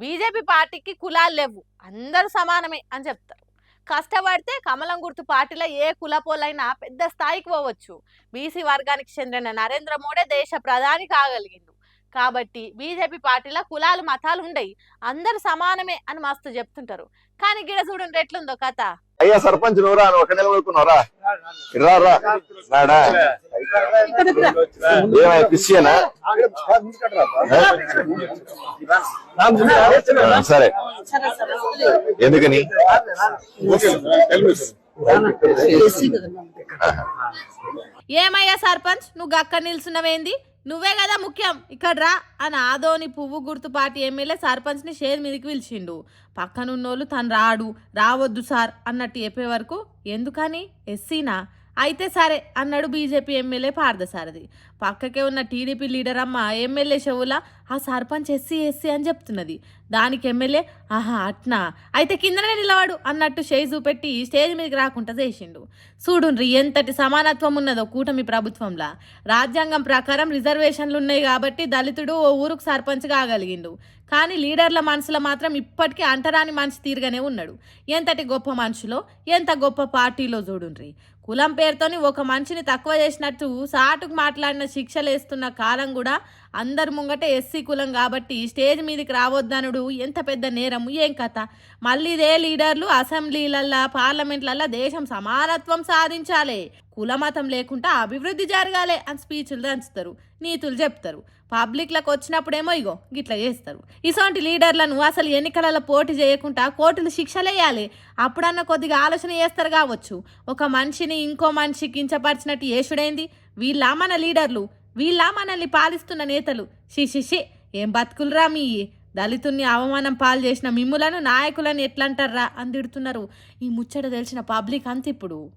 BJP పార్టీకి కులాలు లేవు, అందరూ సమానమే అని చెప్తారు. కష్టపడితే కమలం గుర్తు పార్టీలో ఏ కులపోలైనా పెద్ద స్థాయికి పోవచ్చు. బీసీ వర్గానికి చెందిన నరేంద్ర మోడీ దేశ ప్రధాని కాగలిగిండు. కాబట్టి బీజేపీ పార్టీలో కులాలు మతాలు ఉండయి, అందరు సమానమే అని మస్తు చెప్తుంటారు. కానీ గిడ చూడండి ఎట్లుందో కథ. అయ్యా సర్పంచ్ నువ్వురా, నువ్వు ఒక నెల ఊరుకున్నావురా, ఇరారా నాడా ఏమయ్యా క్రిస్టియనా? సరే ఎందుకని ఏమయ్యా సర్పంచ్ నువ్వు గక్క నిల్చున్నవేంది, నువ్వే కదా ముఖ్యం, ఇక్కడ రా అని ఆదోని పువ్వు గుర్తు పార్టీ ఎమ్మెల్యే సర్పంచ్ని షేర్ మీదకి పిలిచిండు. పక్కనున్నోళ్ళు తను రావద్దు సార్ అన్నట్టు చెప్పే వరకు ఎందుకని ఎస్సీనా అయితే సరే అన్నాడు బీజేపీ ఎమ్మెల్యే పార్థసారథి. పక్కకే ఉన్న టీడీపీ లీడర్ అమ్మ ఎమ్మెల్యే చెవుల ఆ సర్పంచ్ ఎస్సీ అని చెప్తున్నది. దానికి ఎమ్మెల్యే ఆహా అట్నా అయితే కిందనే నిలవాడు అన్నట్టు చేయి చూపెట్టి స్టేజ్ మీదకి రాకుండా చేసిండు. చూడుండ్రి ఎంతటి సమానత్వం ఉన్నదో కూటమి ప్రభుత్వంలా. రాజ్యాంగం ప్రకారం రిజర్వేషన్లు ఉన్నాయి కాబట్టి దళితుడు ఓ ఊరుకు సర్పంచ్ కాగలిగిండు. కానీ లీడర్ల మనసులో మాత్రం ఇప్పటికీ అంటరాని మనిషి తీరుగానే ఉన్నాడు. ఎంతటి గొప్ప మనుషులో, ఎంత గొప్ప పార్టీలో చూడుండ్రి. కులం పేరుతోని ఒక మనిషిని తక్కువ చేసినట్టు సాటుకు మాట్లాడిన శిక్షలు వేస్తున్న కాలం కూడా అందరు ముంగట ఎస్సీ కులం కాబట్టి స్టేజ్ మీదకి రావద్దనుడు ఎంత పెద్ద నేరం, ఏం కథ. మళ్ళీ ఇదే లీడర్లు అసెంబ్లీలల్లా పార్లమెంట్లల్లా దేశం సమానత్వం సాధించాలి, కులమతం లేకుండా అభివృద్ధి జరగాలి అని స్పీచ్లు దంచుతారు, నీతులు చెప్తారు. పబ్లిక్లకు వచ్చినప్పుడేమో ఇగో గిట్లా చేస్తారు. ఇసోంటి లీడర్లను అసలు ఎన్నికలలో పోటీ చేయకుండా కోర్టులు శిక్షలేయాలి, అప్పుడన్నా కొద్దిగా ఆలోచన చేస్తారు కావచ్చు. ఒక మనిషిని ఇంకో మనిషి కించపరిచినట్టు యేసుడైంది. వీళ్ళ మన లీడర్లు, వీళ్ళ మనల్ని పాలిస్తున్న నేతలు. షిషిషి ఏం బతుకులరా మీ, దళితుల్ని అవమానం పాలు చేసిన మిమ్ములను నాయకులను ఎట్లంటారా అని తిడుతున్నారు. ఈ ముచ్చట తెలిసిన పబ్లిక్ అంత ఇప్పుడు